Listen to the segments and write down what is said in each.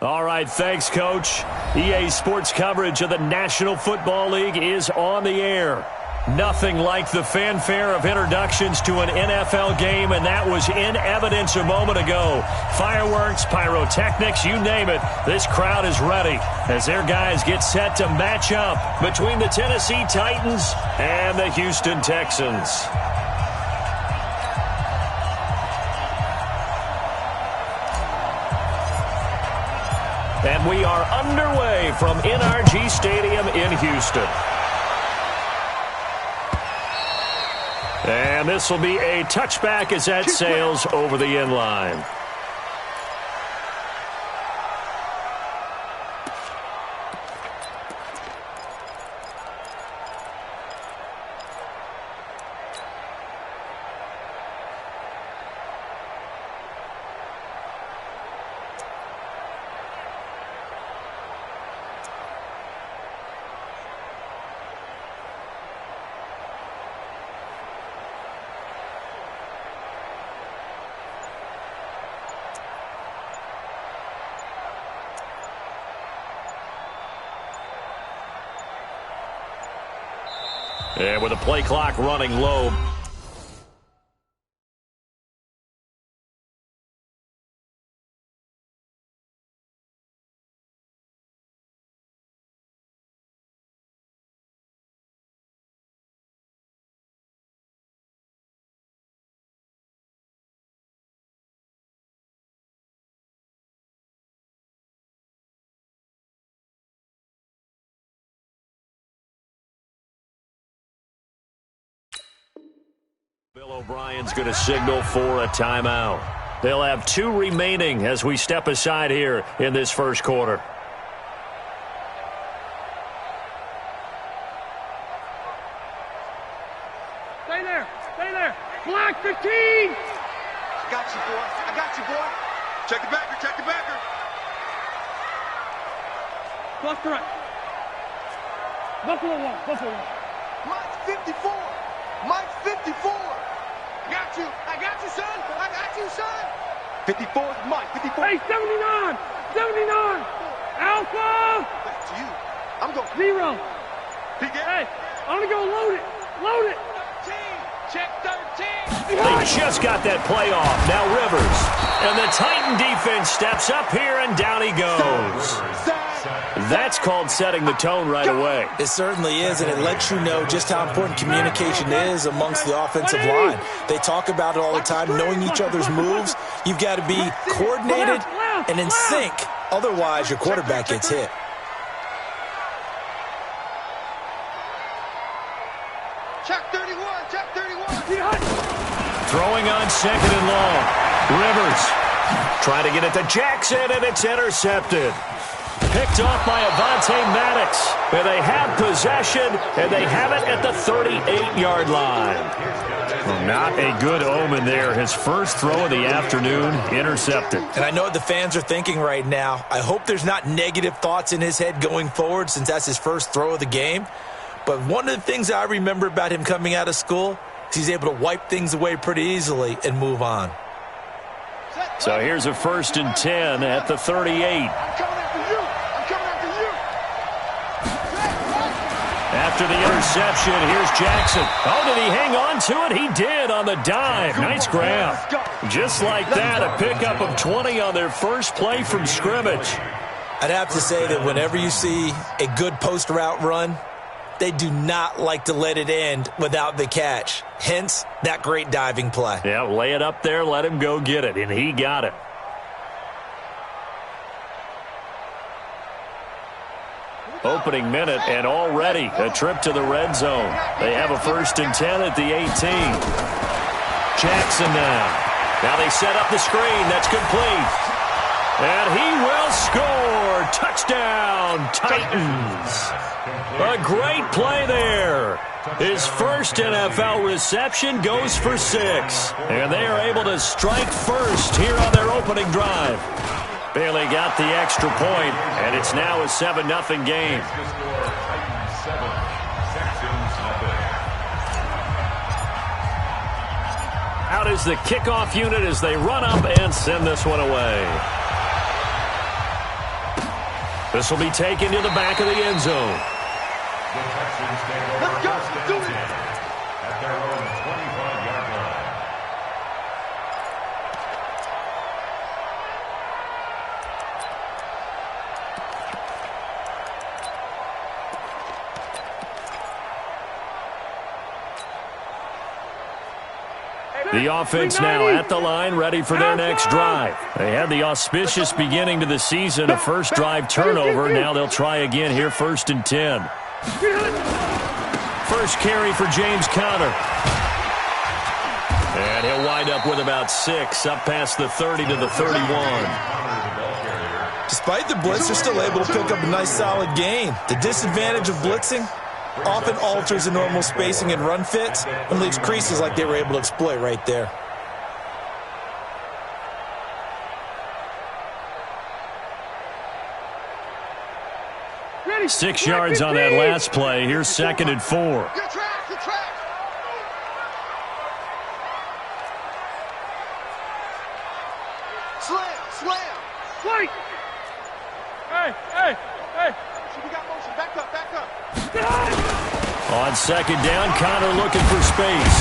All right, thanks, Coach. EA Sports coverage of the National Football League is on the air. Nothing like the fanfare of introductions to an NFL game, and that was in evidence a moment ago. Fireworks, pyrotechnics, you name it. This crowd is ready as their guys get set to match up between the Tennessee Titans and the Houston Texans. And we are underway from NRG Stadium in Houston. And this will be a touchback as that sails over the end line. And with the play clock running low. Bill O'Brien's going to signal for a timeout. They'll have 2 remaining as we step aside here in this first quarter. Stay there. Stay there. Black 15. I got you, boy. I got you, boy. Check the backer. Check the backer. Plus correct. Buffalo 1. Buffalo 1. Mike's 54. Mike's 54. I got you, son. I got you, son. 54 is Mike. 54. Hey, 79. 79. Alpha. That's you. I'm going. 0. Hey, I'm going to go load it. Load it. 13. Check 13. They just got that play off. Now Rivers. And the Titan defense steps up here, and down he goes. That's called setting the tone right away. It certainly is, and it lets you know just how important communication is amongst the offensive line. They talk about it all the time, knowing each other's moves. You've got to be coordinated and in sync. Otherwise, your quarterback gets hit. Check 31. Check 31. Throwing on 2nd and long. Rivers trying to get it to Jackson, and it's intercepted. Picked off by Avonte Maddox. And they have possession, and they have it at the 38-yard line. Well, not a good omen there. His first throw of the afternoon, intercepted. And I know what the fans are thinking right now. I hope there's not negative thoughts in his head going forward since that's his first throw of the game. But one of the things I remember about him coming out of school is he's able to wipe things away pretty easily and move on. So here's a 1st and 10 at the 38. After the interception, here's Jackson. Oh, did he hang on to it? He did on the dive. Nice grab. Just like that, a pickup of 20 on their first play from scrimmage. I'd have to say that whenever you see a good post route run, they do not like to let it end without the catch. Hence, that great diving play. Yeah, lay it up there, let him go get it, and he got it. Opening minute, and already a trip to the red zone. They have a 1st and 10 at the 18. Jackson now. Now they set up the screen. That's complete. And he will score. Touchdown, Titans. A great play there. His first NFL reception goes for 6. And they are able to strike first here on their opening drive. Bailey got the extra point, and it's now a 7-0 game. Out is the kickoff unit as they run up and send this one away. This will be taken to the back of the end zone. Let's go. Do it. At their own 25-yard line. The offense now at the line, ready for their next drive. They had the auspicious beginning to the season, a first drive turnover. Now they'll try again here, 1st and 10. First carry for James Conner. And he'll wind up with about 6, up past the 30 to the 31. Despite the blitz, they're still able to pick up a nice solid gain. The disadvantage of blitzing often alters the normal spacing and run fits and leaves creases like they were able to exploit right there. Ready. 6 yards on that last play. Here's 2nd and 4. Good track. Good track. Slam. Flight. Hey. We got motion. Back up. On 2nd down, Conner looking for space.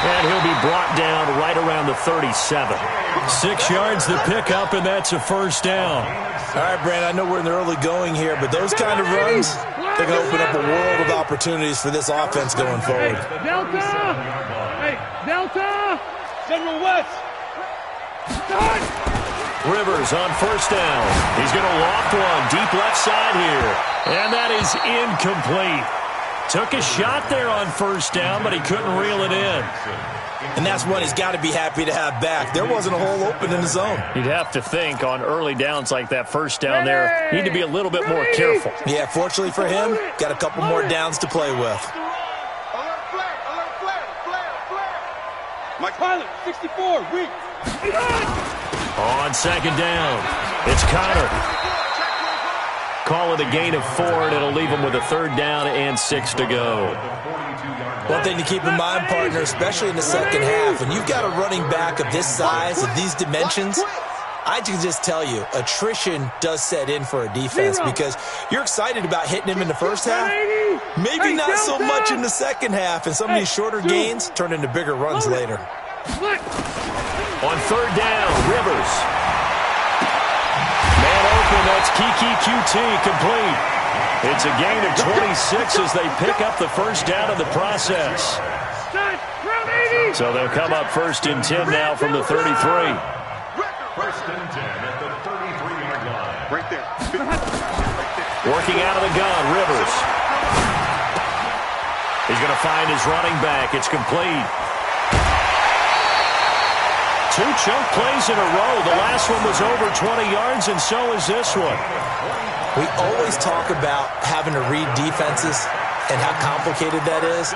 And he'll be brought down right around the 37. 6 yards to pick up, and that's a first down. All right, Brandon, I know we're in the early going here, but those kind of runs, they're going to open up a world of opportunities for this offense going forward. Delta. Hey, Delta. General West. Start. Rivers on 1st down. He's going to loft one deep left side here. And that is incomplete. Took a shot there on 1st down, but he couldn't reel it in. And that's one he's got to be happy to have back. There wasn't a hole open in the zone. You'd have to think on early downs like that 1st down there, need to be a little bit more careful. Yeah, fortunately for him, got a couple more downs to play with. Alert flare. Mike Pilot, 64, weak. On 2nd down, it's Conner. Call it a gain of 4, and it'll leave him with a 3rd down and 6 to go. One thing to keep in mind, partner, especially in the second half, when you've got a running back of this size, of these dimensions, I can just tell you, attrition does set in for a defense because you're excited about hitting him in the first half. Maybe not so much in the second half, and some of these shorter gains turn into bigger runs later. On 3rd down, Rivers. Man open, that's Kiki QT complete. It's a gain of 26 as they pick up the 1st down in the process. So they'll come up 1st and 10 now from the 33. 1st and 10 at the 33-yard line. Right there. Working out of the gun, Rivers. He's going to find his running back. It's complete. 2 chunk plays in a row. The last one was over 20 yards, and so is this one. We always talk about having to read defenses and how complicated that is.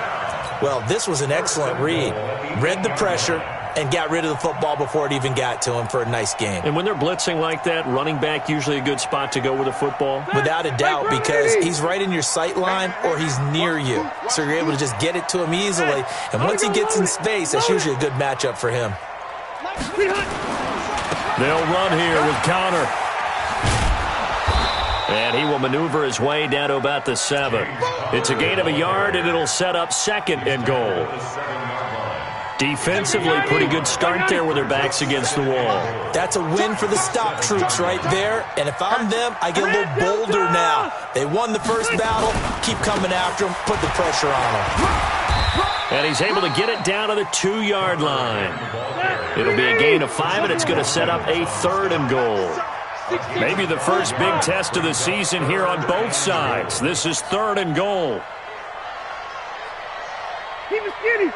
Well, this was an excellent read. Read the pressure and got rid of the football before it even got to him for a nice game. And when they're blitzing like that, running back usually a good spot to go with the football? Without a doubt, because he's right in your sight line or he's near you. So you're able to just get it to him easily. And once he gets in space, that's usually a good matchup for him. They'll run here with Conner. And he will maneuver his way down to about the 7. It's a gain of a yard, and it'll set up 2nd and goal. Defensively, pretty good start there with their backs against the wall. That's a win for the stop troops right there. And if I'm them, I get a little bolder now. They won the first battle. Keep coming after them. Put the pressure on them. And he's able to get it down to the 2-yard line. It'll be a gain of 5, and it's going to set up a 3rd and goal. Maybe the first big test of the season here on both sides. This is 3rd and goal. Keep it skinny.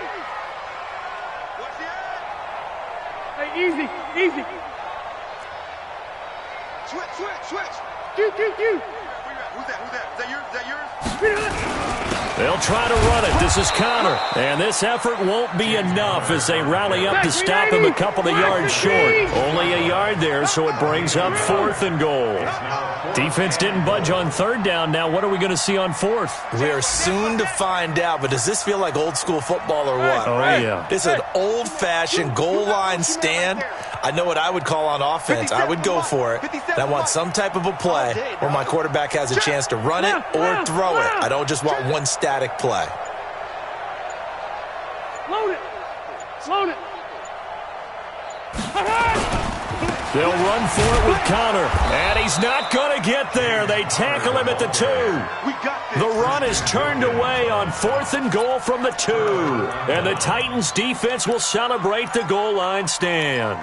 Hey, easy. Switch. Q. Who's that? Is that yours? They'll try to run it. This is Conner. And this effort won't be enough as they rally up to stop him a couple of yards short. Only a yard there, so it brings up 4th and goal. Defense didn't budge on 3rd down. Now what are we going to see on 4th? We are soon to find out, but does this feel like old school football or what? Oh, yeah. It's an old-fashioned goal line stand. I know what I would call on offense. I would go for it. And I want some type of a play where my quarterback has a chance to run it or throw it. I don't just want one static play. Load it. Load it. They'll run for it with Connor. And he's not going to get there. They tackle him at the 2. The run is turned away on 4th and goal from the 2. And the Titans defense will celebrate the goal line stand.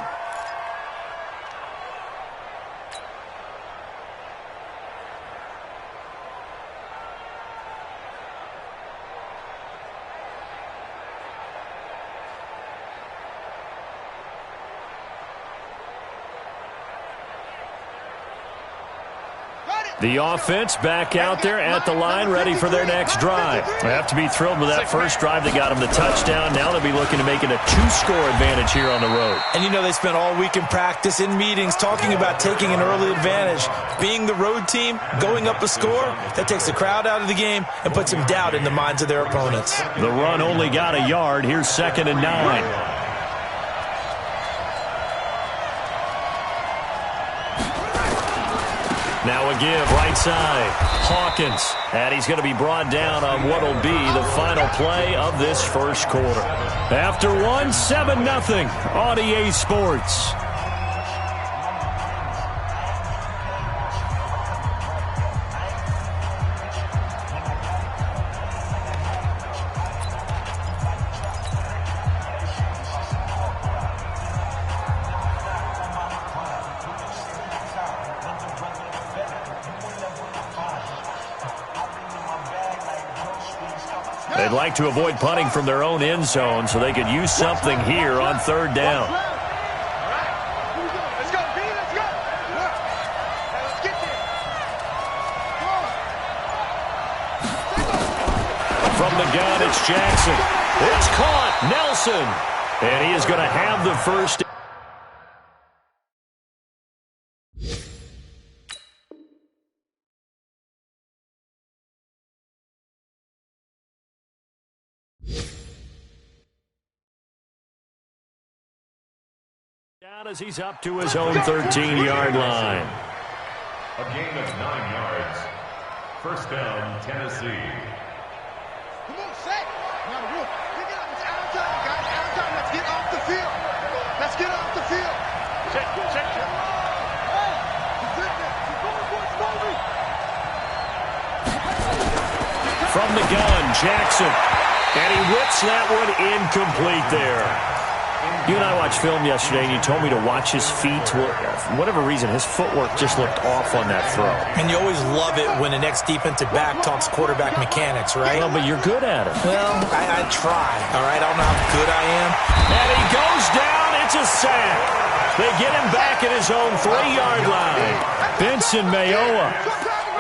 The offense back out there at the line, ready for their next drive. They have to be thrilled with that first drive. They got them the touchdown. Now they'll be looking to make it a 2-score advantage here on the road. And you know they spent all week in practice, in meetings, talking about taking an early advantage. Being the road team, going up a score, that takes the crowd out of the game and puts some doubt in the minds of their opponents. The run only got a yard. Here's 2nd and 9. Now a give, right side. Hawkins. And he's going to be brought down on what will be the final play of this first quarter. After 1, 7-0 on EA Sports. They'd like to avoid punting from their own end zone so they could use something here on 3rd down. Let's go, B, let's go. Let's get there. From the gun, it's Jackson. It's caught. Nelson. And he is going to have the first. Down as he's up to his own 13-yard line. A gain of 9 yards. First down, Tennessee. Come on, set. Now the roof. Pick it up. It's out of time, guys. Out of time. Let's get off the field. Let's get off the field. Check. Hey, defender. You're going for it slowly. From the gun, Jackson. And he whips that one incomplete there. You and I watched film yesterday, and you told me to watch his feet. Well, for whatever reason, his footwork just looked off on that throw. And you always love it when the next defensive back talks quarterback mechanics, right? Well, but you're good at it. Well, I try, all right? I don't know how good I am. And he goes down. It's a sack. They get him back at his own 3-yard line. Benson Mayowa.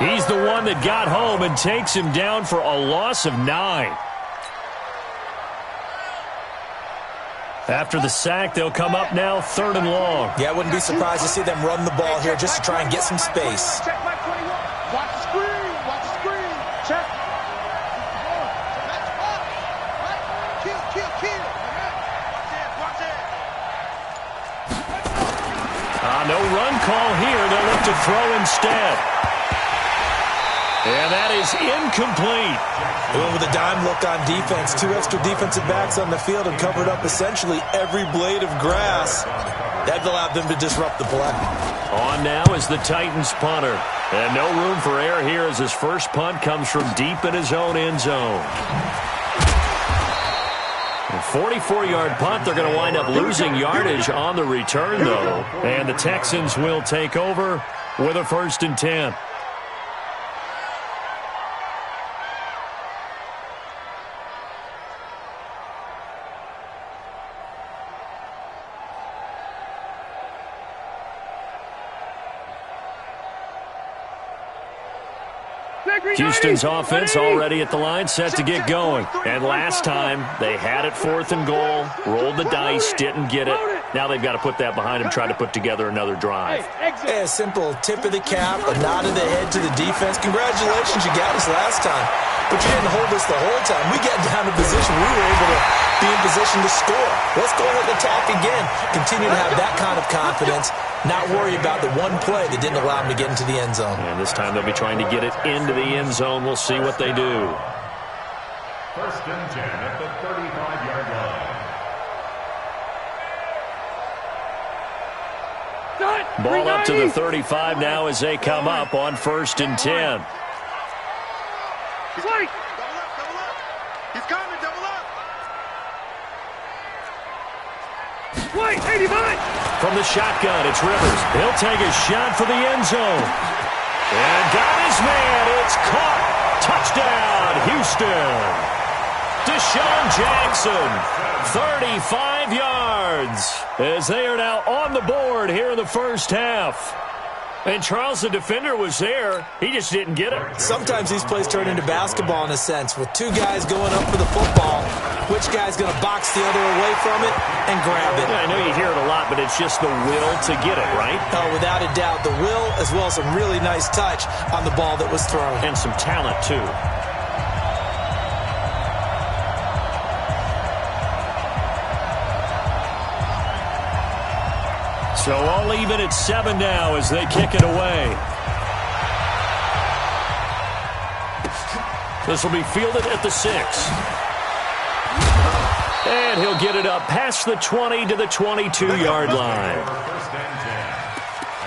He's the one that got home and takes him down for a loss of 9. After the sack, they'll come up now 3rd and long. Yeah, I wouldn't be surprised to see them run the ball here just to try and get some space. Check by 21. Watch the screen. Watch the screen. Check. That's up. Right. Kill. Watch it. No run call here. They'll look to throw instead. And that is incomplete. They went with a dime look on defense. 2 extra defensive backs on the field and covered up essentially every blade of grass. That allowed them to disrupt the play. On now is the Titans punter. And no room for error here as his first punt comes from deep in his own end zone. A 44-yard punt. They're going to wind up losing yardage on the return, though. And the Texans will take over with a 1st and 10. Houston's offense already at the line, set to get going. And last time, they had it 4th and goal, rolled the dice, didn't get it. Now they've got to put that behind them, try to put together another drive. Yeah, a simple tip of the cap, a nod of the head to the defense. Congratulations, you got us last time. But you didn't hold us the whole time. We got down to position. We were able to be in position to score. Let's go ahead and attack again. Continue to have that kind of confidence, not worry about the one play that didn't allow them to get into the end zone. And this time they'll be trying to get it into the end zone. We'll see what they do. First and 10 at the 35-yard line. Ball up to the 35 now as they come up on first and 10. Double up, double up. He's coming, double up. Wait, 85! From the shotgun, it's Rivers. He'll take a shot for the end zone. And got his man. It's caught. Touchdown, Houston. Deshaun Jackson, 35 yards, as they are now on the board here in the first half. And Charles, the defender, was there. He just didn't get it. Sometimes these plays turn into basketball in a sense, with two guys going up for the football. Which guy's going to box the other away from it and grab it? Yeah, I know you hear it a lot, but it's just the will to get it, right? Oh, without a doubt, the will as well as some really nice touch on the ball that was thrown. And some talent, too. So all even at 7 now as they kick it away. This will be fielded at the 6. And he'll get it up past the 20 to the 22-yard line. First and 10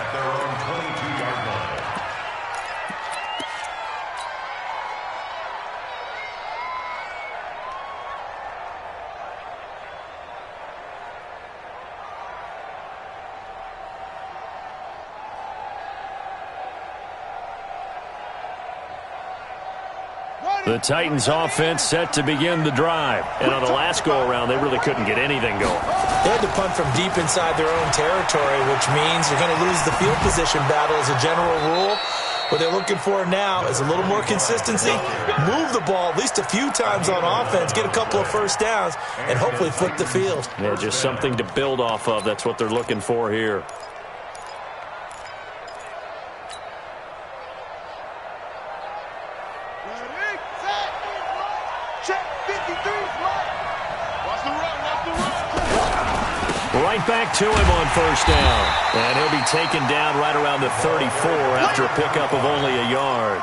at their own 22-yard line. The Titans offense set to begin the drive. And on the last go-around, they really couldn't get anything going. They had to punt from deep inside their own territory, which means you're going to lose the field position battle as a general rule. What they're looking for now is a little more consistency, move the ball at least a few times on offense, get a couple of first downs, and hopefully flip the field. Yeah, just something to build off of. That's what they're looking for here. Right back to him on first down. And he'll be taken down right around the 34 after a pickup of only a yard.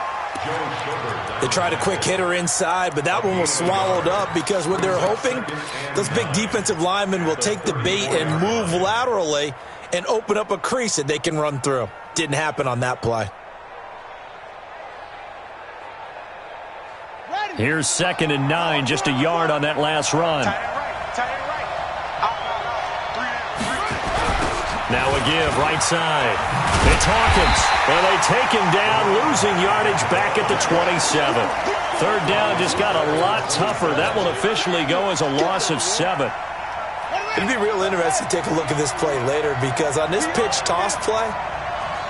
They tried a quick hitter inside, but that one was swallowed up because what they're hoping, those big defensive linemen will take the bait and move laterally and open up a crease that they can run through. Didn't happen on that play. Here's 2nd and 9, just a yard on that last run. Now a give, right side. It's Hawkins, and they take him down, losing yardage back at the 27. 3rd down just got a lot tougher. That will officially go as a loss of 7. It'd be real interesting to take a look at this play later because on this pitch toss play,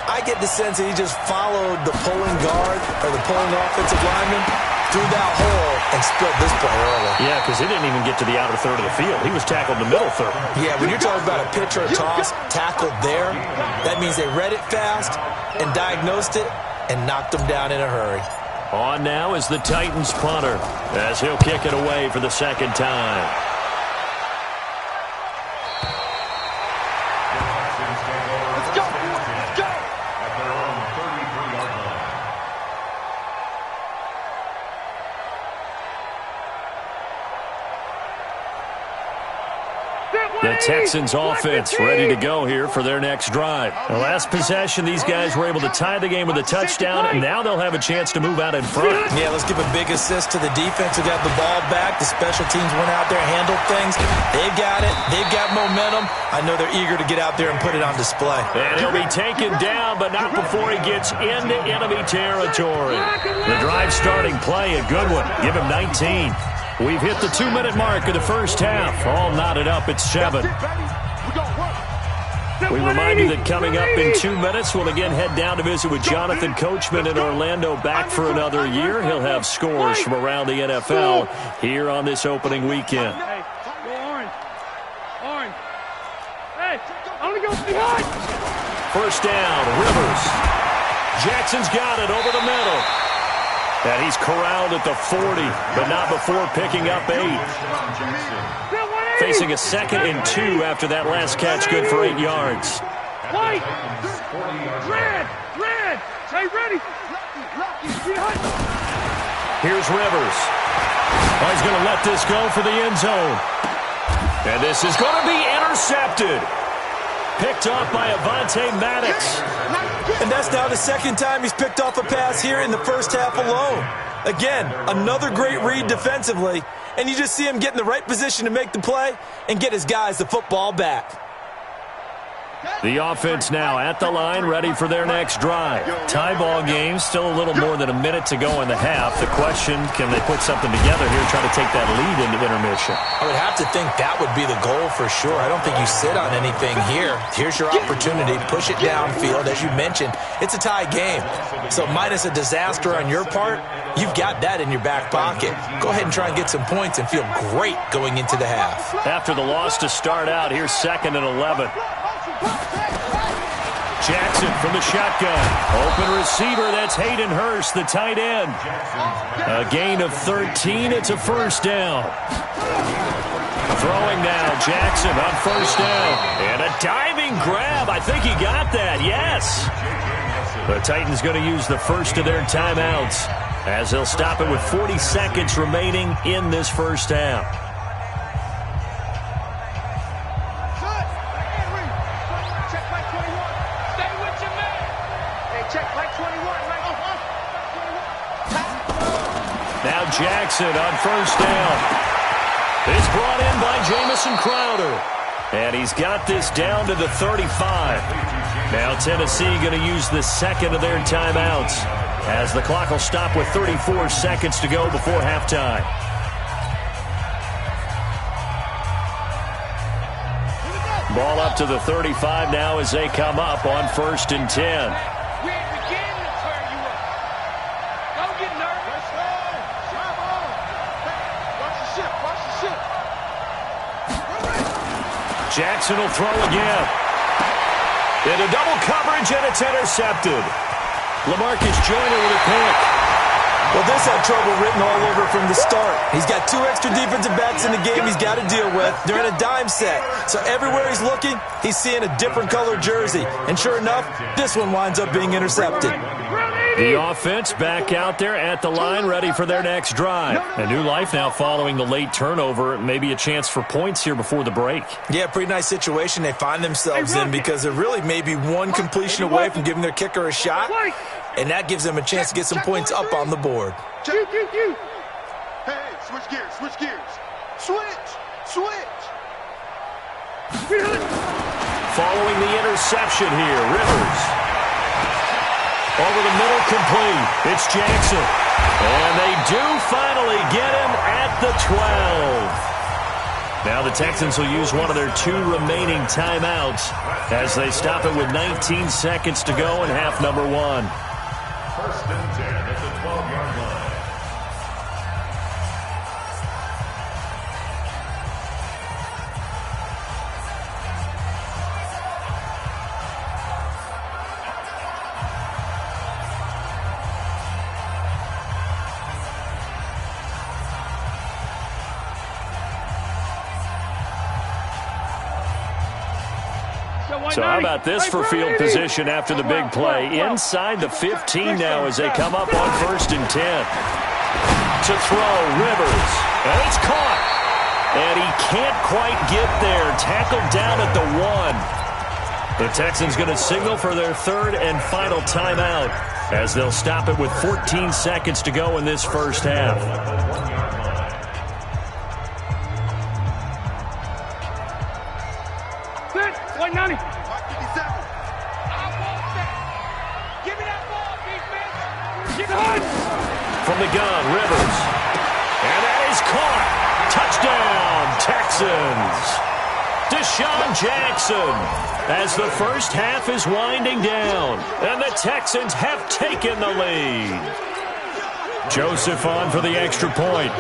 I get the sense that he just followed the pulling guard or the pulling offensive lineman through that hole and spilled this play early. Yeah, because he didn't even get to the outer third of the field. He was tackled in the middle third. Yeah, when you're talking about a pitch or a toss tackled there, that means they read it fast and diagnosed it and knocked them down in a hurry. On now is the Titans punter as he'll kick it away for the 2nd time. Let's go! Let's go! At their own 33-yard line. The Texans offense ready to go here for their next drive. The last possession, these guys were able to tie the game with a touchdown, and now they'll have a chance to move out in front. Yeah, let's give a big assist to the defense who got the ball back. The special teams went out there and handled things. They've got it. They've got momentum. I know they're eager to get out there and put it on display. And he'll be taken down, but not before he gets into enemy territory. The drive starting play, a good one. Give him 19. We've hit the 2-minute mark of the first half. All knotted up at 7. We remind you that coming up in 2 minutes, we'll again head down to visit with Jonathan Coachman in Orlando, back for another year. He'll have scores from around the NFL here on this opening weekend. Hey, go orange. Orange. Hey, only goes behind. First down, Rivers. Jackson's got it over the middle. And he's corralled at the 40, but not before picking up 8. Facing a 2nd and 2 after that last catch, good for 8 yards. White! Red! Stay ready! Here's Rivers. Oh, he's going to let this go for the end zone. And this is going to be intercepted. Picked off by Avonte Maddox. And that's now the 2nd time he's picked off a pass here in the first half alone. Again, another great read defensively, and you just see him get in the right position to make the play and get his guys the football back. The offense now at the line, ready for their next drive. Tie ball game, still a little more than a minute to go in the half. The question, can they put something together here, try to take that lead into intermission? I would have to think that would be the goal for sure. I don't think you sit on anything here. Here's your opportunity. Push it downfield. As you mentioned, it's a tie game. So minus a disaster on your part, you've got that in your back pocket. Go ahead and try and get some points and feel great going into the half. After the loss to start out, here's 2nd and 11. Jackson from the shotgun. Open receiver, that's Hayden Hurst, the tight end. A gain of 13, it's a first down. Throwing now, Jackson on first down. And a diving grab, I think he got that, yes. The Titans going to use the first of their timeouts as they'll stop it with 40 seconds remaining in this first half. Now Jackson on first down. It's brought in by Jamison Crowder. And he's got this down to the 35. Now Tennessee going to use the 2nd of their timeouts as the clock will stop with 34 seconds to go before halftime. Ball up to the 35 now as they come up on 1st and 10. Jackson will throw again. Into double coverage, and it's intercepted. LaMarcus Joyner with a pick. Well, this had trouble written all over from the start. He's got 2 extra defensive backs in the game he's got to deal with. They're in a dime set. So everywhere he's looking, he's seeing a different colored jersey. And sure enough, this one winds up being intercepted. The offense back out there at the line, ready for their next drive. A new life now following the late turnover. Maybe a chance for points here before the break. Yeah, pretty nice situation they find themselves in because they're really maybe one completion away from giving their kicker a shot. And that gives them a chance to get some points up on the board. Hey, switch gears, switch gears. Switch. Following the interception here, Rivers. Over the middle, complete. It's Jackson. And they do finally get him at the 12. Now the Texans will use one of their 2 remaining timeouts as they stop it with 19 seconds to go in half number 1. 1st and 10 at the 12-yard line. So how about this for field position after the big play? Inside the 15 now as they come up on 1st and 10. To throw, Rivers. And it's caught. And he can't quite get there. Tackled down at the 1. The Texans going to signal for their 3rd and final timeout as they'll stop it with 14 seconds to go in this first half. White 90. From the gun, Rivers. And that is caught. Touchdown, Texans. Deshaun Jackson as the first half is winding down. And the Texans have taken the lead. Joseph on for the extra point.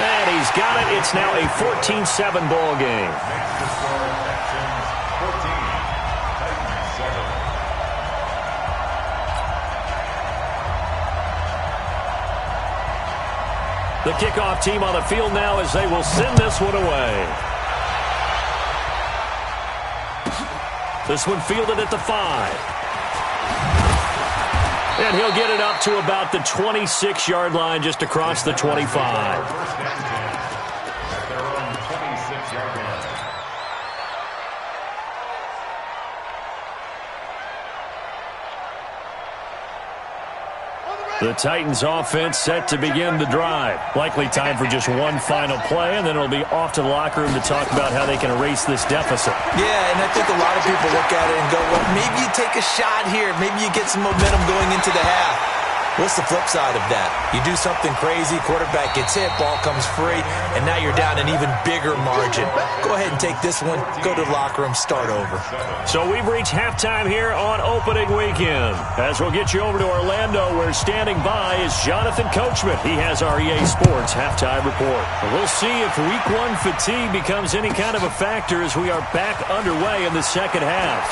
And he's got it. It's now a 14-7 ball game. The kickoff team on the field now as they will send this one away. This one fielded at the 5. And he'll get it up to about the 26-yard line, just across the 25. First and 10 at their own 26-yard line. The Titans offense set to begin the drive. Likely time for just one final play, and then it'll be off to the locker room to talk about how they can erase this deficit. Yeah, and I think a lot of people look at it and go, well, maybe you take a shot here. Maybe you get some momentum going into the half. What's the flip side of that? You do something crazy, quarterback gets hit, ball comes free, and now you're down an even bigger margin. Go ahead and take this one, go to the locker room, start over. So we've reached halftime here on opening weekend. As we'll get you over to Orlando, where standing by is Jonathan Coachman. He has our EA Sports halftime report. We'll see if week 1 fatigue becomes any kind of a factor as we are back underway in the second half.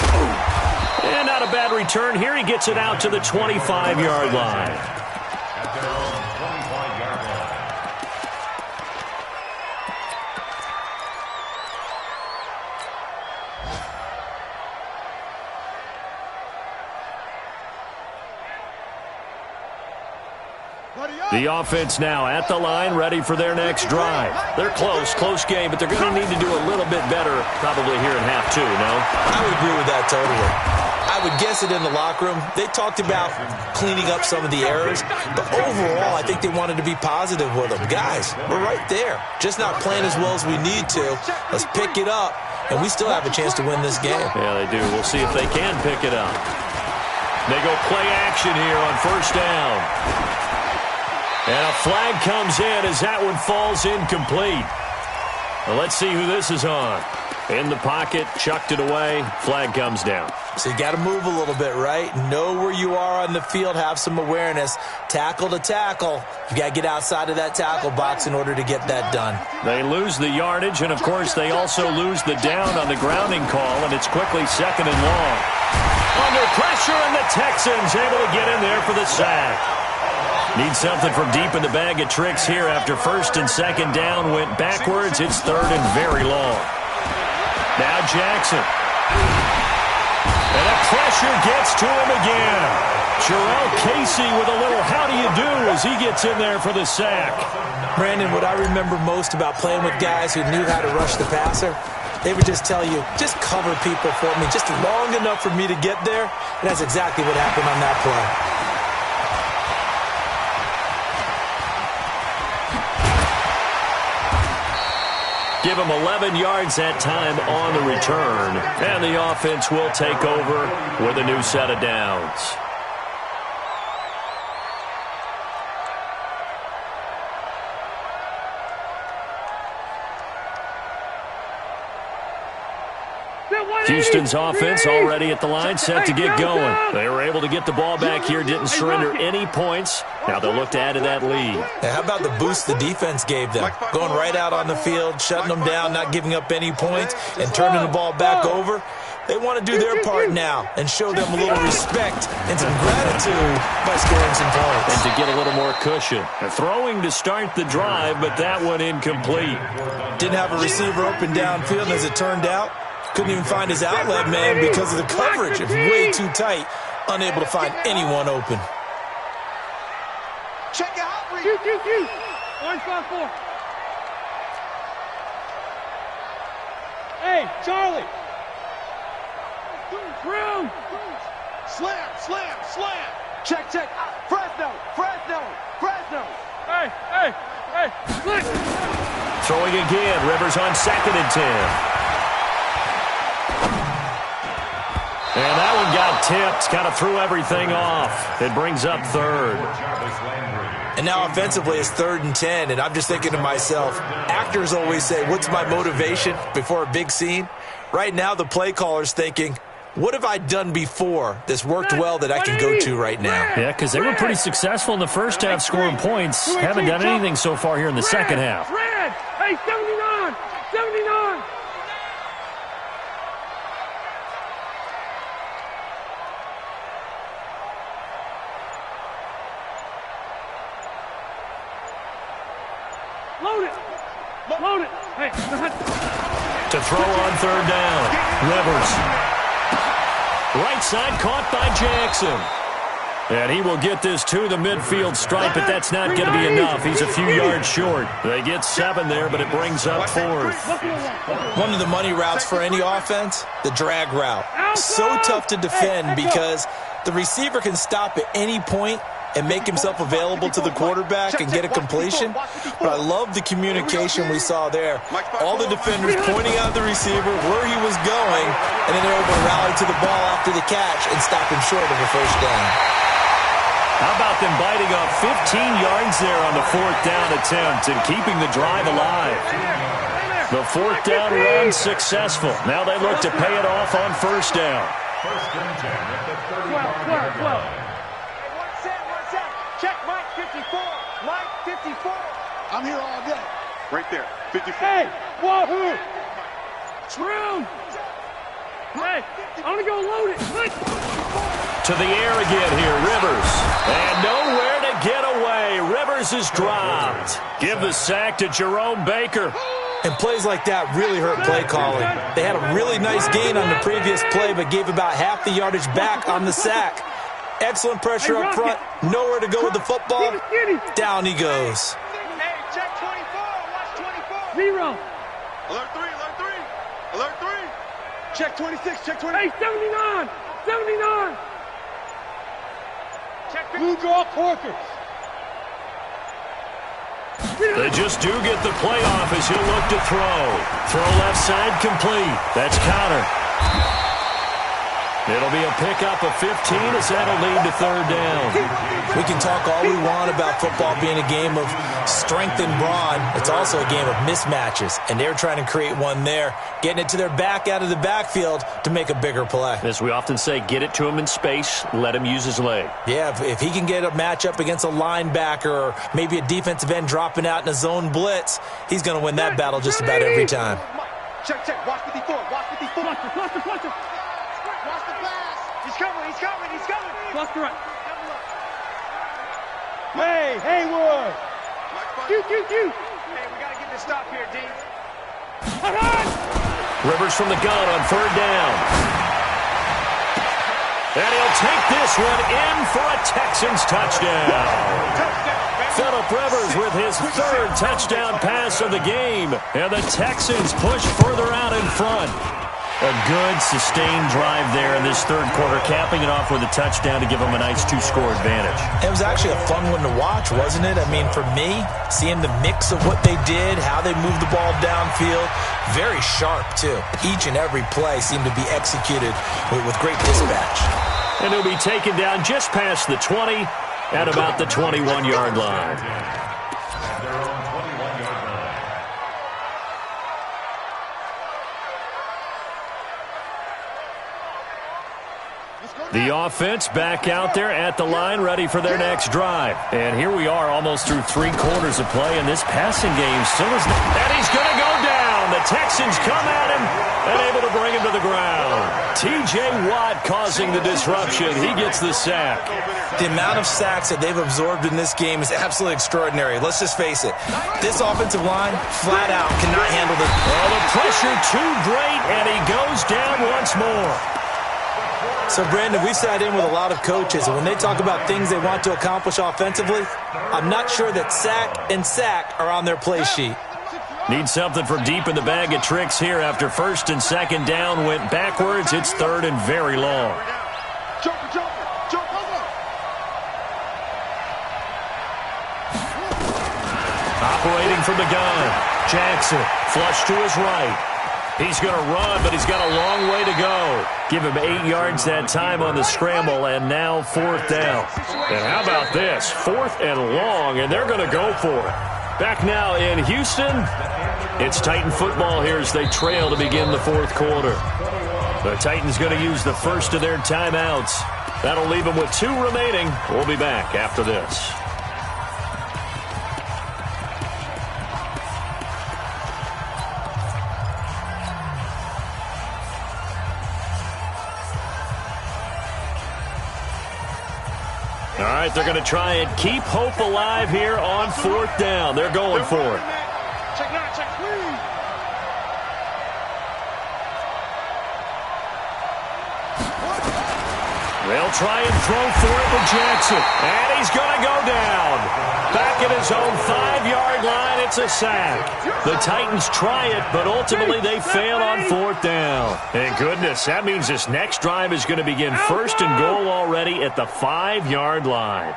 And not a bad return here. He gets it out to the 25-yard line. At their own 25-yard line. The offense now at the line, ready for their next drive. They're close game, but they're going to need to do a little bit better probably here in half 2, no? I would agree with that totally. I would guess it in the locker room. They talked about cleaning up some of the errors, but overall, I think they wanted to be positive with them. Guys, we're right there. Just not playing as well as we need to. Let's pick it up, and we still have a chance to win this game. Yeah, they do. We'll see if they can pick it up. They go play action here on first down. And a flag comes in as that one falls incomplete. Well, let's see who this is on. In the pocket, chucked it away, flag comes down. So you got to move a little bit, right? Know where you are on the field, have some awareness. Tackle to tackle. You got to get outside of that tackle box in order to get that done. They lose the yardage, and of course they also lose the down on the grounding call, and it's quickly 2nd and long. Under pressure, and the Texans able to get in there for the sack. Need something from deep in the bag of tricks here after 1st and 2nd down went backwards. It's 3rd and very long. Now Jackson. And a pressure gets to him again. Jarrell Casey with a little how do you do as he gets in there for the sack. Brandon, what I remember most about playing with guys who knew how to rush the passer, they would just tell you, just cover people for me, just long enough for me to get there. And that's exactly what happened on that play. Give him 11 yards that time on the return. And the offense will take over with a new set of downs. Houston's offense already at the line, set to get going. They were able to get the ball back here, didn't surrender any points. Now they'll look to add to that lead. Hey, how about the boost the defense gave them? Going right out on the field, shutting them down, not giving up any points, and turning the ball back over. They want to do their part now and show them a little respect and some gratitude by scoring some points. And to get a little more cushion. Throwing to start the drive, but that one incomplete. Didn't have a receiver open downfield, and as it turned out, couldn't even find his outlet man because of the coverage. It's way too tight. Unable to find anyone open. Check out. Q. Orange 5-4. Hey, Charlie. Room. Slam. Check. Fresno. Hey. Slick. Throwing again. Rivers on 2nd and 10. And that one got tipped, kind of threw everything off. It brings up 3rd. And now offensively it's 3rd and 10, and I'm just thinking to myself, actors always say, what's my motivation before a big scene? Right now the play caller's thinking, what have I done before that's worked well that I can go to right now? Yeah, because they were pretty successful in the first half scoring points. Haven't done anything so far here in the second half. Red. Hey, 79. it. Load it. Hey. To throw on third down. Rivers. Right side caught by Jackson. And he will get this to the midfield stripe, but that's not going to be enough. He's a few yards short. They get 7 there, but it brings up 4th. One of the money routes for any offense, the drag route. So tough to defend because the receiver can stop at any point and make himself available to the quarterback and get a completion. But I love the communication we saw there. All the defenders pointing out the receiver where he was going, and then they're able to rally to the ball after the catch and stop him short of a first down. How about them biting off 15 yards there on the 4th down attempt and keeping the drive alive? The 4th down run successful. Now they look to pay it off on first down. 12. Check Mike 54. Mike 54. I'm here all day. Right there. 54. Hey, wahoo! True. Hey, I'm going to go load it. To the air again here, Rivers. And nowhere to get away. Rivers is dropped. Give the sack to Jerome Baker. And plays like that really hurt play calling. They had a really nice gain on the previous play, but gave about half the yardage back on the sack. Excellent pressure up front. Nowhere to go with the football. Down he goes. Hey, check 24. Watch 24. 0. Alert 3. Alert 3. Alert 3. Check 26. Check 20. Hey, 79. 79. Check Blue draw Corkers. They just do get the play off as he'll look to throw. Throw left side complete. That's counter. It'll be a pickup of 15 as that'll lead to third down. We can talk all we want about football being a game of strength and brawn. It's also a game of mismatches, and they're trying to create one there, getting it to their back out of the backfield to make a bigger play. As we often say, get it to him in space, let him use his leg. Yeah, if he can get a matchup against a linebacker or maybe a defensive end dropping out in a zone blitz, he's going to win that battle just about every time. Check. Watch 54. Watch 54. Cluster. Watch the pass. He's coming. Cluster right. Hey, Haywood. Q. Hey, we got to get this stop here, D. Rivers from the gun on third down. And he'll take this one in for a Texans touchdown. Phillip Rivers with his 3rd touchdown pass of the game. And the Texans push further out in front. A good, sustained drive there in this third quarter, capping it off with a touchdown to give them a nice 2-score advantage. It was actually a fun one to watch, wasn't it? I mean, for me, seeing the mix of what they did, how they moved the ball downfield, very sharp, too. Each and every play seemed to be executed with great dispatch. And he'll be taken down just past the 20 at about the 21-yard line. The offense back out there at the line, ready for their next drive. And here we are almost through 3 quarters of play, and this passing game still is... And he's going to go down. The Texans come at him and able to bring him to the ground. T.J. Watt causing the disruption. He gets the sack. The amount of sacks that they've absorbed in this game is absolutely extraordinary. Let's just face it. This offensive line, flat out, cannot handle the... Oh, the pressure too great, and he goes down once more. So, Brandon, we sat in with a lot of coaches, and when they talk about things they want to accomplish offensively, I'm not sure that sack and sack are on their play sheet. Need something from deep in the bag of tricks here after 1st and 2nd down went backwards. It's 3rd and very long. Jump over. Operating from the gun. Jackson, flush to his right. He's going to run, but he's got a long way to go. Give him 8 yards that time on the scramble, and now 4th down. And how about this? 4th and long, and they're going to go for it. Back now in Houston, it's Titan football here as they trail to begin the 4th quarter. The Titans going to use the first of their timeouts. That'll leave them with 2 remaining. We'll be back after this. All right, they're going to try and keep hope alive here on 4th down. They're going for it. They'll try and throw for it with Jackson. And he's going to go down. Back at his own 5-yard line, it's a sack. The Titans try it, but ultimately they fail on 4th down. And goodness, that means this next drive is going to begin 1st and goal already at the 5-yard line.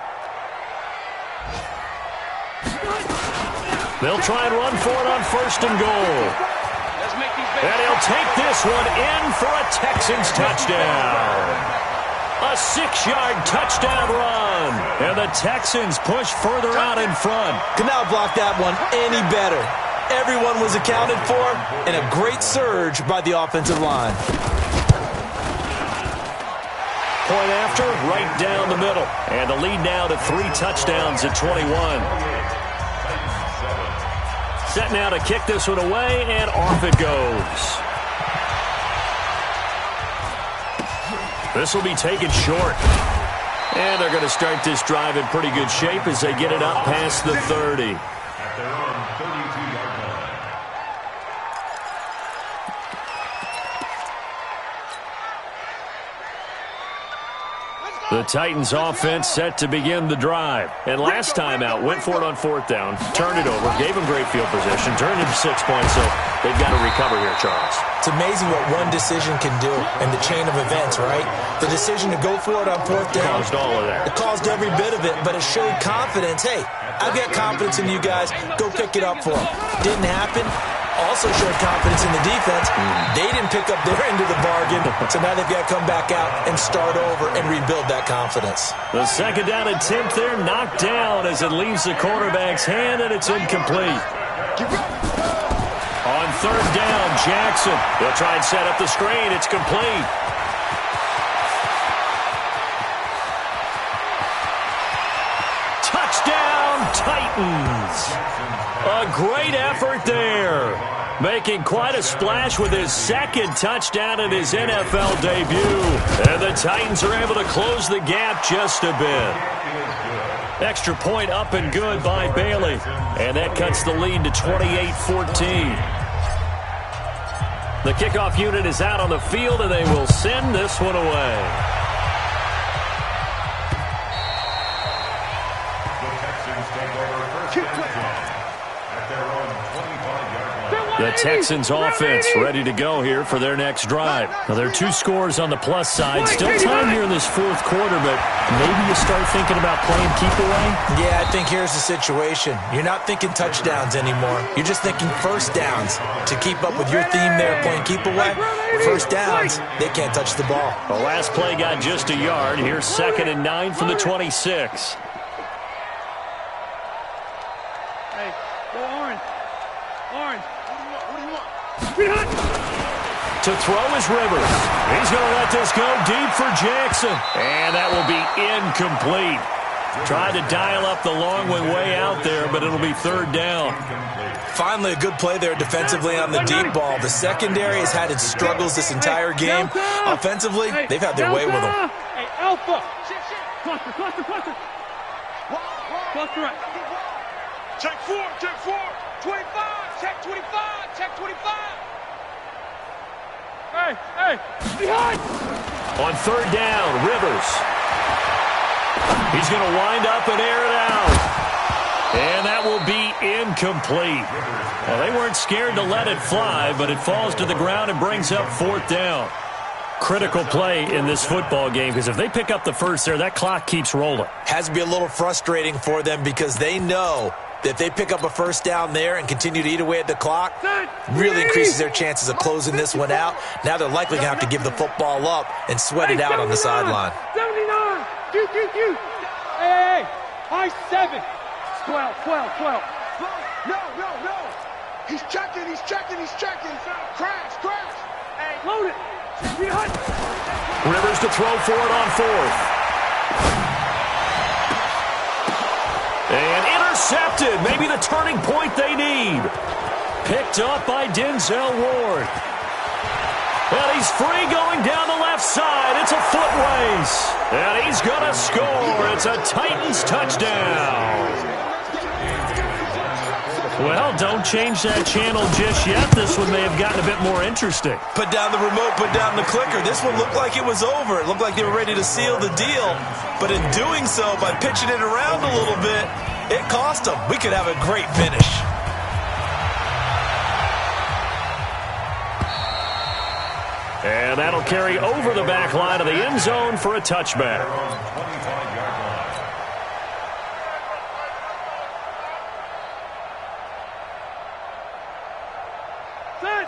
They'll try and run for it on 1st and goal. And he'll take this one in for a Texans touchdown. A 6-yard touchdown run. And the Texans push further out in front. Could not block that one any better. Everyone was accounted for, and a great surge by the offensive line. Point after, right down the middle. And the lead now to 3 touchdowns at 21. Set now to kick this one away, and off it goes. This will be taken short. And they're going to start this drive in pretty good shape as they get it up past the 30. The Titans offense set to begin the drive. And last time out, went for it on 4th down, turned it over, gave them great field position, turned it to 6 points, so they've got to recover here, Charles. It's amazing what one decision can do in the chain of events, right? The decision to go for it on 4th down. Caused all of that. It caused every bit of it, but it showed confidence. Hey, I've got confidence in you guys. Go pick it up for them. Didn't happen. Also showed confidence in the defense. They didn't pick up their end of the bargain, so now they've got to come back out and start over and rebuild that confidence. The 2nd down attempt there knocked down as it leaves the quarterback's hand, and it's incomplete. On 3rd down, Jackson. They'll try and set up the screen. It's complete. Touchdown, Titans. A great effort there. Making quite a splash with his 2nd touchdown in his NFL debut. And the Titans are able to close the gap just a bit. Extra point up and good by Bailey. And that cuts the lead to 28-14. The kickoff unit is out on the field, and they will send this one away. The Texans offense ready to go here for their next drive. Now, there are 2 scores on the plus side. Still time here in this 4th quarter, but maybe you start thinking about playing keep away? Yeah, I think here's the situation. You're not thinking touchdowns anymore. You're just thinking 1st downs. To keep up with your theme there, playing keep away, 1st downs, they can't touch the ball. The last play got just a yard. Here's 2nd and 9 from the 26. Hey, go orange. Orange. To throw is Rivers. He's going to let this go deep for Jackson. And that will be incomplete. Tried to dial up the long way out there, but it'll be 3rd down. Finally, a good play there defensively on the deep ball. The secondary has had its struggles this entire game. Offensively, they've had their way with them. Hey, Alpha. Cluster. Cluster right. Check 4. 25. Check 25. Check 25. Hey, behind! On 3rd down, Rivers. He's going to wind up and air it out. And that will be incomplete. Well, they weren't scared to let it fly, but it falls to the ground and brings up 4th down. Critical play in this football game, because if they pick up the first there, that clock keeps rolling. Has to be a little frustrating for them because they know that if they pick up a 1st down there and continue to eat away at the clock, really increases their chances of closing this one out. Now they're likely going to have to give the football up and sweat it out on the sideline. 79! Q. Hey, high 7. 12. No. He's checking. Crash. Hey, load it. Behind. Rivers to throw for it on 4th. And intercepted. Maybe the turning point they need. Picked up by Denzel Ward. And he's free going down the left side. It's a foot race. And he's going to score. It's a Titans touchdown. Well, don't change that channel just yet. This one may have gotten a bit more interesting. Put down the remote, put down the clicker. This one looked like it was over. It looked like they were ready to seal the deal. But in doing so, by pitching it around a little bit, it cost them. We could have a great finish. And that'll carry over the back line of the end zone for a touchback.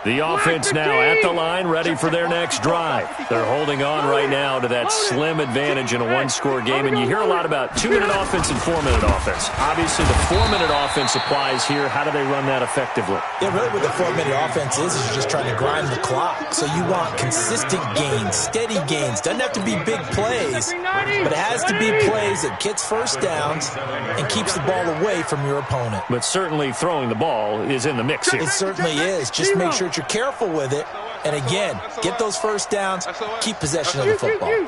The offense now at the line, ready for their next drive. They're holding on right now to that slim advantage in a one-score game, and you hear a lot about 2-minute offense and 4-minute offense. Obviously, the 4-minute offense applies here. How do they run that effectively? Yeah, really what the 4-minute offense is you're just trying to grind the clock. So you want consistent gains, steady gains. Doesn't have to be big plays, but it has to be plays that gets first downs and keeps the ball away from your opponent. But certainly throwing the ball is in the mix here. It certainly is. Just make sure you're careful with it. And again, get those first downs, keep possession of the football.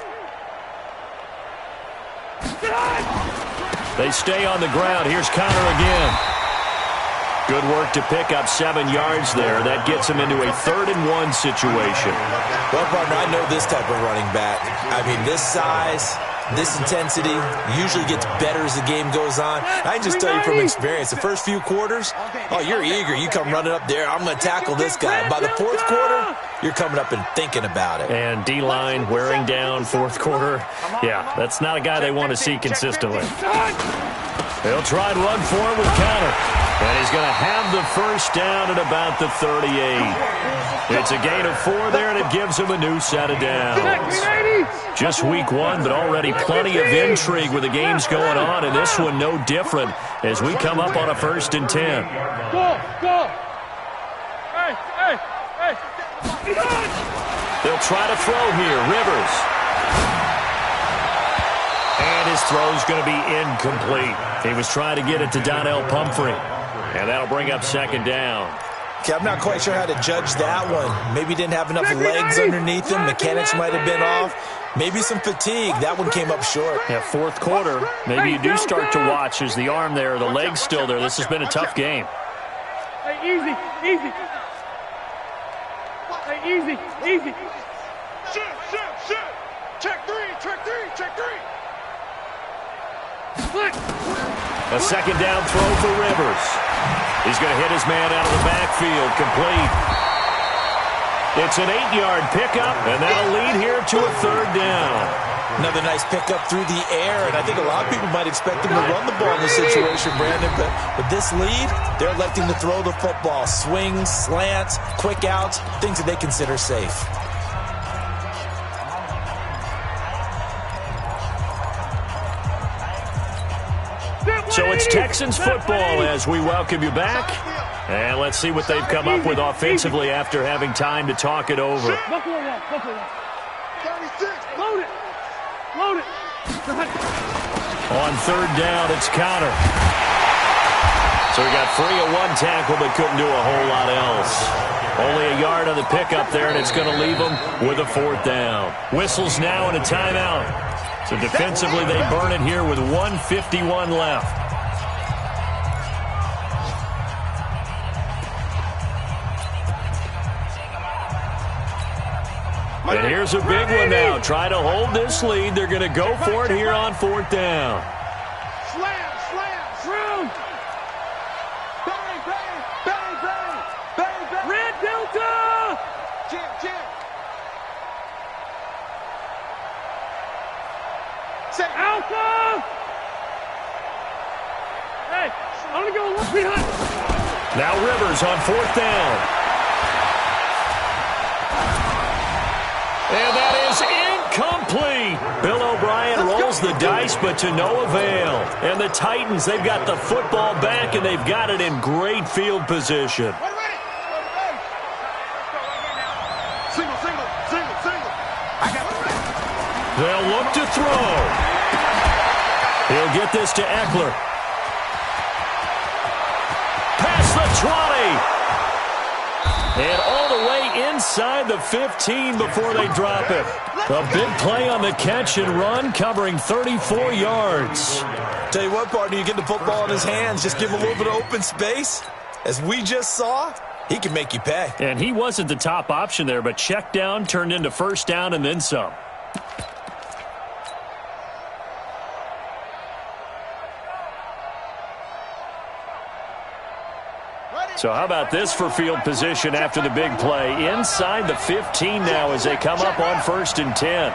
They stay on the ground. Here's Connor again. Good work to pick up 7 yards there. That gets him into a 3rd-and-1 situation. Well, partner, I know this type of running back. I mean, this size, this intensity usually gets better as the game goes on. I can just tell you from experience, the first few quarters, oh, you're eager. You come running up there, I'm going to tackle this guy. By the 4th quarter, you're coming up and thinking about it. And D-line wearing down 4th quarter. Yeah, that's not a guy they want to see consistently. They'll try and run forward with Connor. And he's going to have the first down at about the 38. It's a gain of 4 there, and it gives him a new set of downs. Just week 1, but already plenty of intrigue with the games going on, and this one no different as we come up on a 1st and 10. Go! Hey! They'll try to throw here. Rivers. And his throw's going to be incomplete. He was trying to get it to Donnell Pumphrey. And that'll bring up 2nd down. Okay, I'm not quite sure how to judge that one. Maybe didn't have enough legs underneath him. Mechanics might have been off. Maybe some fatigue. That one came up short. Yeah, 4th quarter. Maybe you do start to watch as the arm there, the leg's still there. This has been a tough game. Hey, easy. Hey, easy. Shoot. Check three. A 2nd down throw for Rivers. He's going to hit his man out of the backfield. Complete. It's an 8-yard pickup, and that'll lead here to a 3rd down. Another nice pickup through the air, and I think a lot of people might expect him to run the ball in this situation, Brandon, but with this lead, they're electing to throw the football. Swings, slants, quick outs, things that they consider safe. So it's Texans football as we welcome you back. And let's see what they've come up with offensively after having time to talk it over. Buffalo one. 36. Load it. On 3rd down, it's Connor. So he got free of 1 tackle but couldn't do a whole lot else. Only a yard on the pickup there, and it's going to leave him with a 4th down. Whistles now and a timeout. So defensively, they burn it here with 1:51 left. And here's a big one now. Try to hold this lead. They're going to go for it here on 4th down. Slam. Bang. Red Delta! Jam. Alpha! Hey, I'm going to go look behind. Now Rivers on 4th down. And that is incomplete. Bill O'Brien rolls the dice, but to no avail. And the Titans, they've got the football back, and they've got it in great field position. Single. They'll look to throw. He'll get this to Eckler. Past the 20. And all the way inside the 15 before they drop it. A big play on the catch and run, covering 34 yards. Tell you what, partner, you get the football in his hands, just give him a little bit of open space. As we just saw, he can make you pay. And he wasn't the top option there, but check down turned into first down and then some. So how about this for field position after the big play? Inside the 15 now as they come up on 1st and 10.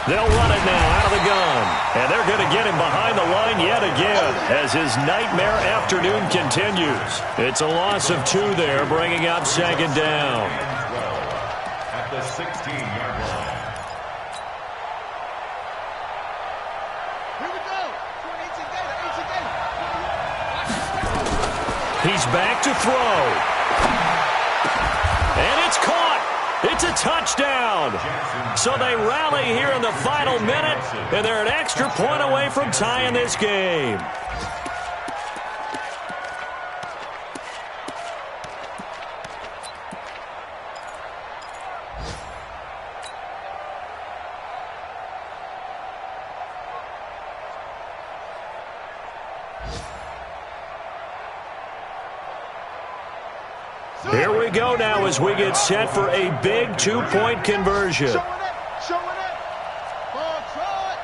They'll run it now out of the gun. And they're going to get him behind the line yet again as his nightmare afternoon continues. It's a loss of 2 there, bringing up 2nd down. At the 16-yard line. Here we go. He's back to throw. And it's caught. It's a touchdown. So they rally here in the final minute, and they're an extra point away from tying this game. Here we go now as we get set for a big 2-point conversion. Showing it. Ball, throw it.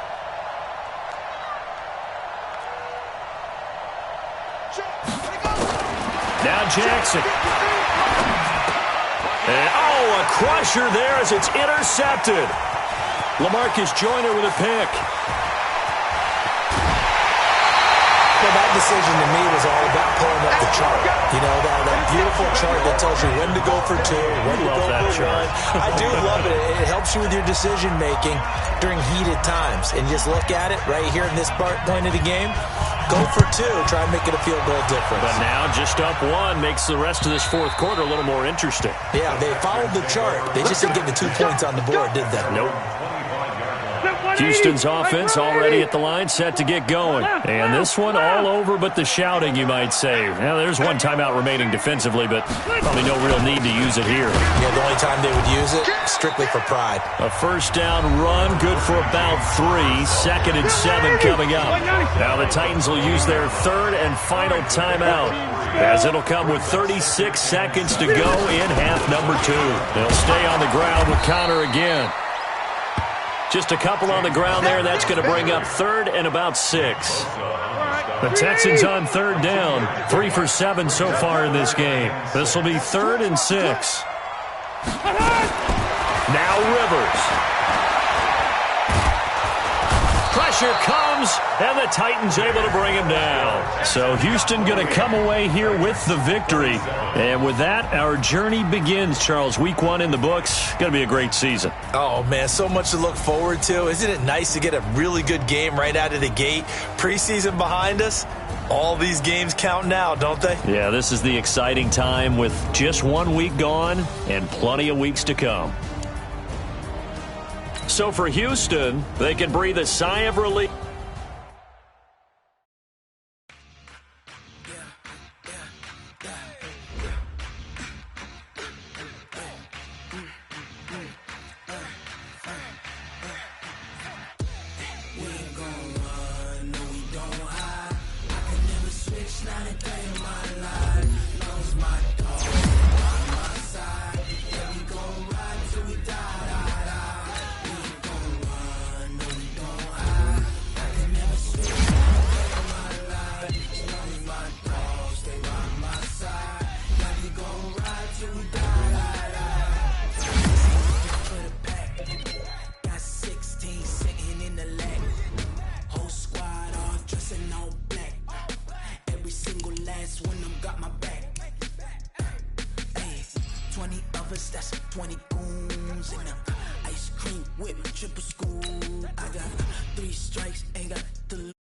Now Jackson. And, a crusher there as it's intercepted. LaMarcus Joyner with a pick. Well, that decision to me was all about pulling up the chart. You know, that beautiful chart that tells you when to go for 2, when to go for 1. I do love it. It helps you with your decision-making during heated times. And just look at it right here in this point of the game. Go for 2. Try and make it a field goal difference. But now just up 1 makes the rest of this 4th quarter a little more interesting. Yeah, they followed the chart. They just didn't get the 2 points on the board, did they? Nope. Houston's offense already at the line, set to get going. And this one all over but the shouting, you might say. Now, there's one timeout remaining defensively, but probably no real need to use it here. Yeah, the only time they would use it, strictly for pride. A first down run, good for about 3. 2nd and 7 coming up. Now the Titans will use their 3rd and final timeout, as it'll come with 36 seconds to go in half number 2. They'll stay on the ground with Connor again. Just a couple on the ground there. That's going to bring up 3rd and about 6. The Texans on 3rd down. 3 for 7 so far in this game. This will be 3rd and 6. Now Rivers. Pressure comes, and the Titans able to bring him down. So Houston going to come away here with the victory. And with that, our journey begins, Charles. Week 1 in the books. Going to be a great season. Oh, man, so much to look forward to. Isn't it nice to get a really good game right out of the gate? Preseason behind us. All these games count now, don't they? Yeah, this is the exciting time with just 1 week gone and plenty of weeks to come. So for Houston, they can breathe a sigh of relief. That's 20 goons and ice cream whip, triple school. I got 3 strikes, ain't got the